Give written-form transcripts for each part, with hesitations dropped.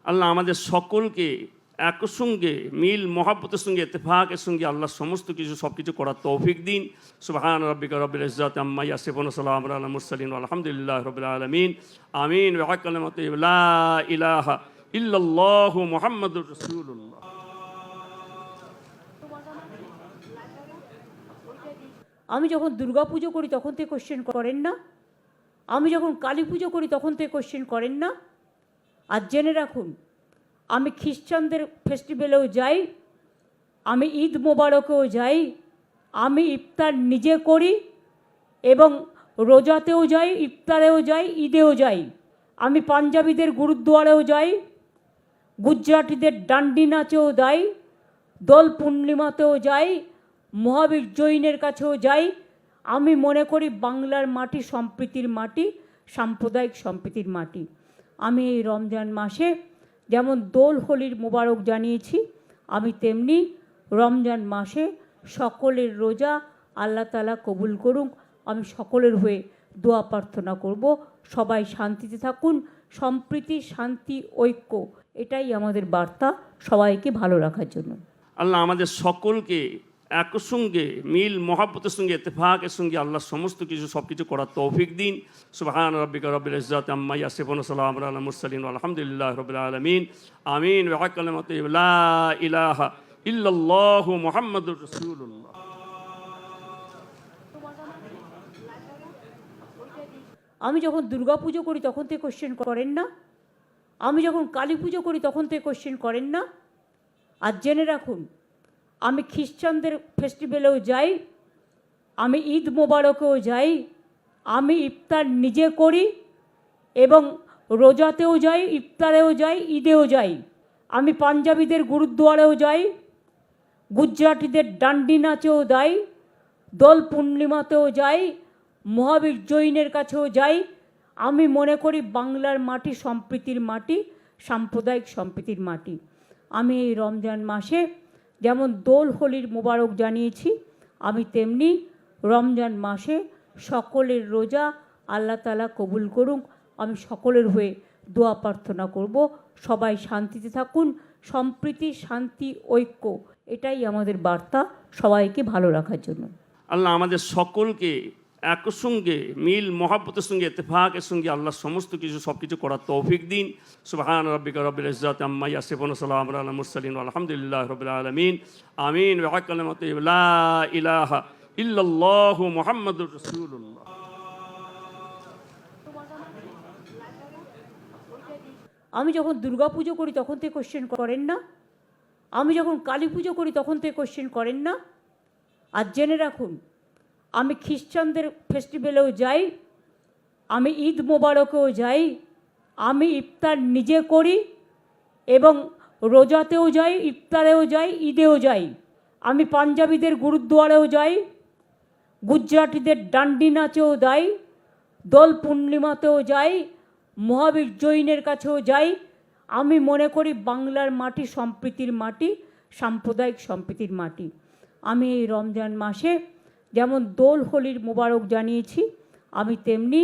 আল্লাহ আমাদের সকলকে একসঙ্গে মিল মহাব্বতের সঙ্গে ইত্তেফাকের সঙ্গে আল্লাহ সমস্ত কিছু সব কিছু করার তৌফিক দিন। সুবহান রাব্বিকা রব্বিল ইজ্জাতি আম্মা ইয়াসিফুন ওয়া সালামুন আলাল মুরসালিন আলহামদুলিল্লাহি রাব্বিল আলামিন। আমিন। ওয়া কালিমাতু লা ইলাহা ইল্লাল্লাহু মুহাম্মাদুর রাসূলুল্লাহ। আমি যখন দুর্গা পুজো করি তখন থেকে কোশ্চেন করেন না, আমি যখন কালী পুজো করি তখন থেকে কোশ্চেন করেন না। আর জেনে রাখুন, আমি খ্রিস্টানদের ফেস্টিভ্যালেও যাই, আমি ঈদ মোবারকেও যাই, আমি ইফতার নিজে করি এবং রোজাতেও যাই, ইফতারেও যাই, ঈদেও যাই। আমি পাঞ্জাবিদের গুরুদ্বারেও যাই, গুজরাটিদের ডান্ডি নাচেও যাই, দোল পূর্ণিমাতেও যাই, মহাবীর জৈনের কাছেও যাই। আমি মনে করি বাংলার মাটি সম্প্রীতির মাটি, সাম্প্রদায়িক সম্প্রীতির মাটি। আমি এই রমজান মাসে যেমন দোল হোলির মোবারক জানিয়েছি, আমি তেমনি রমজান মাসে সকলের রোজা আল্লাহ তাআলা কবুল করুক। আমি সকলের হয়ে দোয়া প্রার্থনা করব, সবাই শান্তিতে থাকুন। সম্প্রীতি, শান্তি, ঐক্য, এটাই আমাদের বার্তা সবাইকে ভালো রাখার জন্য। আল্লাহ আমাদের সকলকে একসঙ্গে মিল মহাব্বতের সঙ্গে ইত্তেফাকের সঙ্গে আল্লাহ সমস্ত কিছু সব কিছু করার তৌফিক দিন। সুবহান রাব্বিকা রব্বিল ইজ্জাতি আম্মা ইয়াসিফুন ওয়া সালামুন আলাল মুরসালিন আলহামদুলিল্লাহি রাব্বিল আলামিন। আমিন। ওয়া কালিমাতু লা ইলাহা ইল্লাল্লাহু মুহাম্মাদুর রাসূলুল্লাহ। আমি যখন দুর্গা পুজো করি তখন থেকে কোশ্চেন করেন না, আমি যখন কালী পুজো করি তখন থেকে কোশ্চেন করেন না। আর জেনে রাখুন, আমি খ্রিস্টানদের ফেস্টিভ্যালেও যাই, আমি ঈদ মোবারকেও যাই, আমি ইফতার নিজে করি এবং রোজাতেও যাই, ইফতারেও যাই, ঈদেও যাই। আমি পাঞ্জাবিদের গুরুদ্বারেও যাই, গুজরাটিদের ডান্ডি নাচেও যাই, দোল পূর্ণিমাতেও যাই, মহাবীর জৈনের কাছেও যাই। আমি মনে করি বাংলার মাটি সম্প্রীতির মাটি, সাম্প্রদায়িক সম্প্রীতির মাটি। আমি এই রমজান মাসে যেমন দোল হোলির মোবারক জানিয়েছি, আমি তেমনি রমজান মাসে সকলের রোজা আল্লাহ তাআলা কবুল করুক। আমি সকলের হয়ে দোয়া প্রার্থনা করব, সবাই শান্তিতে থাকুন। সম্প্রীতি, শান্তি, ঐক্য, এটাই আমাদের বার্তা সবাইকে ভালো রাখার জন্য। আল্লাহ আমাদের সকলকে একসঙ্গে মিল মহাব্বতের সঙ্গে ইত্তেফাকের সঙ্গে আল্লাহ সমস্ত কিছু সব কিছু করার তৌফিক দিন। সুবহান রাব্বিকা রব্বিল ইজ্জাতি আম্মা ইয়াসিফুন ওয়া সালামুন আলাল মুরসালিন আলহামদুলিল্লাহি রাব্বিল আলামিন। আমিন। ওয়া কালিমাতু লা ইলাহা ইল্লাল্লাহু মুহাম্মাদুর রাসূলুল্লাহ। আমি যখন দুর্গা পুজো করি তখন থেকে কোশ্চেন করেন না, আমি যখন কালী পুজো করি তখন থেকে কোশ্চেন করেন না। আর জেনে রাখুন, আমি খ্রিস্টানদের ফেস্টিভ্যালেও যাই, আমি ঈদ মোবারকেও যাই, আমি ইফতার নিজে করি এবং রোজাতেও যাই, ইফতারেও যাই, ঈদেও যাই। আমি পাঞ্জাবিদের গুরুদ্বারেও যাই, গুজরাটিদের ডান্ডি নাচেও যাই, দোল পূর্ণিমাতেও যাই, মহাবীর জৈনের কাছেও যাই। আমি মনে করি বাংলার মাটি সম্প্রীতির মাটি, সাম্প্রদায়িক সম্প্রীতির মাটি। আমি এই রমজান মাসে যেমন দোল হোলির মোবারক জানিয়েছি, আমি তেমনি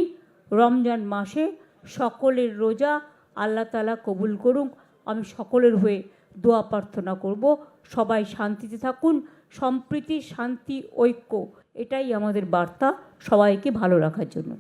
রমজান মাসে সকলের রোজা আল্লাহ তাআলা কবুল করুক। আমি সকলের হয়ে দোয়া প্রার্থনা করব, সবাই শান্তিতে থাকুন। সম্প্রীতি, শান্তি, ঐক্য, এটাই আমাদের বার্তা সবাইকে ভালো রাখার জন্য।